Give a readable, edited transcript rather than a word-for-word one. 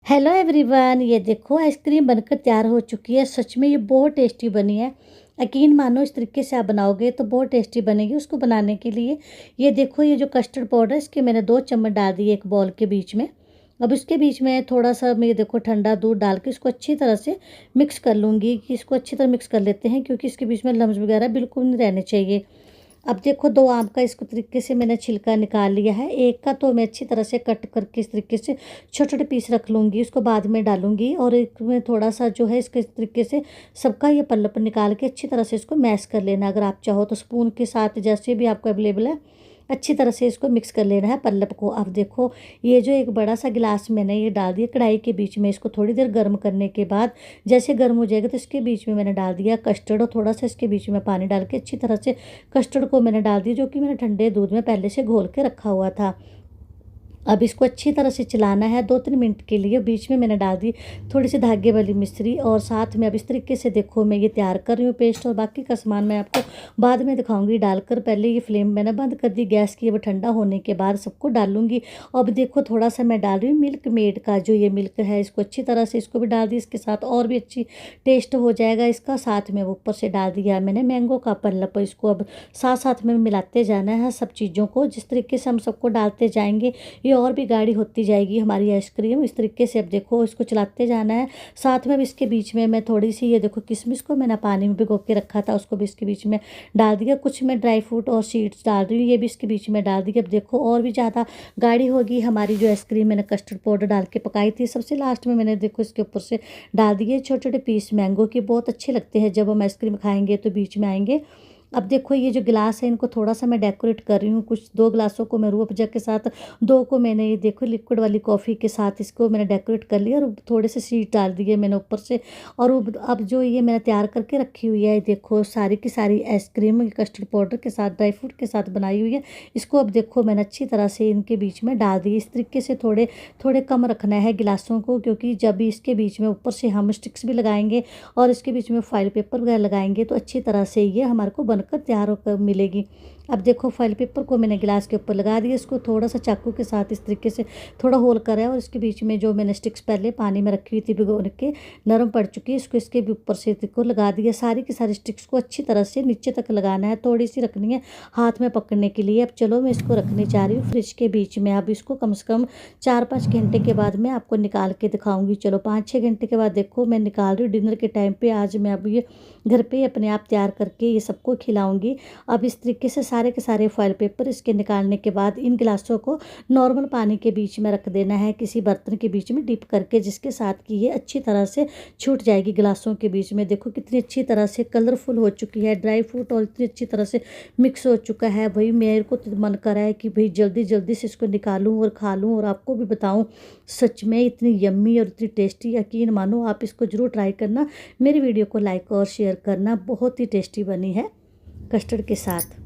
Hello everyone, ये देखो ice cream बनकर तैयार हो चुकी है। सच में ये बहुत टेस्टी बनी है। यकीन मानो, इस तरीके से आप बनाओगे तो बहुत टेस्टी बनेगी। उसको बनाने के लिए ये देखो, ये जो कस्टर्ड पाउडर है इसके मैंने 2 चम्मच डाल दिए एक बॉल के बीच में। अब इसके बीच में थोड़ा सा मैं ये देखो ठंडा दूध डाल के इसको अच्छी तरह से मिक्स कर लूँगी। कि इसको अच्छी तरह मिक्स कर लेते हैं, क्योंकि इसके बीच में लम्स वगैरह बिल्कुल नहीं रहने चाहिए। अब देखो 2 आम का इसको तरीके से मैंने छिलका निकाल लिया है। एक का तो मैं अच्छी तरह से कट करके इस तरीके से छोटे छोटे पीस रख लूँगी, उसको बाद में डालूँगी। और एक में थोड़ा सा जो है इसके इस तरीके से सबका ये पल्लप निकाल के अच्छी तरह से इसको मैश कर लेना। अगर आप चाहो तो स्पून के साथ, जैसे भी आपको अवेलेबल है, अच्छी तरह से इसको मिक्स कर लेना है पल्लप को। अब देखो, ये जो एक बड़ा सा गिलास मैंने ये डाल दिया कढ़ाई के बीच में। इसको थोड़ी देर गर्म करने के बाद जैसे गर्म हो जाएगा तो इसके बीच में मैंने डाल दिया कस्टर्ड, और थोड़ा सा इसके बीच में पानी डाल के अच्छी तरह से कस्टर्ड को मैंने डाल दिया, जो कि मैंने ठंडे दूध में पहले से घोल के रखा हुआ था। अब इसको अच्छी तरह से चलाना है 2-3 मिनट के लिए। बीच में मैंने डाल दी थोड़ी सी धागे वाली मिश्री, और साथ में अब इस तरीके से देखो मैं ये तैयार कर रही हूँ पेस्ट। और बाकी का सामान मैं आपको बाद में दिखाऊंगी डालकर। पहले ये फ्लेम मैंने बंद कर दी गैस की। अब ठंडा होने के बाद सबको डालूंगी। अब देखो थोड़ा सा मैं डाल रही हूँ मिल्क मेड का जो ये मिल्क है, इसको अच्छी तरह से इसको भी डाल दी। इसके साथ और भी अच्छी टेस्ट हो जाएगा इसका। साथ में ऊपर से डाल दिया मैंने मैंगो का पल्लप। इसको अब साथ साथ में मिलाते जाना है सब चीज़ों को। जिस तरीके से हम सबको डालते जाएंगे ये और भी गाढ़ी होती जाएगी हमारी आइसक्रीम। इस तरीके से अब देखो इसको चलाते जाना है। साथ में अब इसके बीच में मैं थोड़ी सी ये देखो किशमिश को मैंने पानी में भिगो के रखा था, उसको भी इसके बीच में डाल दिया। कुछ मैं ड्राई फ्रूट और सीड्स डाल रही हूँ, ये भी इसके बीच में डाल दी। अब देखो और भी ज़्यादा गाढ़ी होगी हमारी जो आइसक्रीम मैंने कस्टर्ड पाउडर डाल के पकाई थी। सबसे लास्ट में मैंने देखो इसके ऊपर से डाल दिए छोटे छोटे पीस मैंगो के। बहुत अच्छे लगते हैं जब हम आइसक्रीम खाएंगे तो बीच में आएंगे। अब देखो ये जो गिलास है इनको थोड़ा सा मैं डेकोरेट कर रही हूँ। कुछ 2 गिलासों को मैं रूह अफ़ज़ा के साथ, 2 को मैंने ये देखो लिक्विड वाली कॉफ़ी के साथ इसको मैंने डेकोरेट कर लिया। और थोड़े से सीड डाल दिए मैंने ऊपर से। और अब जो ये मैंने तैयार करके रखी हुई है, देखो सारी की सारी आइसक्रीम कस्टर्ड पाउडर के साथ ड्राई फ्रूट के साथ बनाई हुई है। इसको अब देखो मैंने अच्छी तरह से इनके बीच में डाल दी। इस तरीके से थोड़े थोड़े कम रखना है गिलासों को, क्योंकि जब भी इसके बीच में ऊपर से हम स्टिक्स भी लगाएंगे और इसके बीच में फॉइल पेपर वगैरह लगाएंगे तो अच्छी तरह से ये हमारे को बनकर तैयार होकर मिलेगी। अब देखो फॉइल पेपर को मैंने गिलास के ऊपर लगा दिया। इसको थोड़ा सा चाकू के साथ इस तरीके से थोड़ा होल करा है, और इसके बीच में जो मैंने स्टिक्स पहले पानी में रखी हुई थी भिगो के, नरम पड़ चुकी है, इसको इसके भी ऊपर से को लगा दिया। सारी की सारी स्टिक्स को अच्छी तरह से नीचे तक लगाना है, थोड़ी सी रखनी है हाथ में पकड़ने के लिए। अब चलो मैं इसको रखने जा रही हूँ फ्रिज के बीच में। अब इसको कम से कम 4-5 घंटे के बाद मैं आपको निकाल के दिखाऊंगी। चलो 5-6 घंटे के बाद देखो मैं निकाल रही हूँ डिनर के टाइम पे। आज मैं अब ये घर पे अपने आप तैयार करके ये सबको खिलाऊंगी। अब इस तरीके से सारे के सारे फॉइल पेपर इसके निकालने के बाद इन गिलासों को नॉर्मल पानी के बीच में रख देना है, किसी बर्तन के बीच में डिप करके, जिसके साथ कि ये अच्छी तरह से छूट जाएगी गिलासों के बीच में। देखो कितनी अच्छी तरह से कलरफुल हो चुकी है ड्राई फ्रूट, और इतनी अच्छी तरह से मिक्स हो चुका है। भाई मेरे को तो मन कर रहा है कि भाई जल्दी जल्दी से इसको निकालूं और खा लूं, और आपको भी बताऊं सच में इतनी यम्मी और इतनी टेस्टी। यकीन मानो आप इसको ज़रूर ट्राई करना। मेरी वीडियो को लाइक और शेयर करना। बहुत ही टेस्टी बनी है कस्टर्ड के साथ।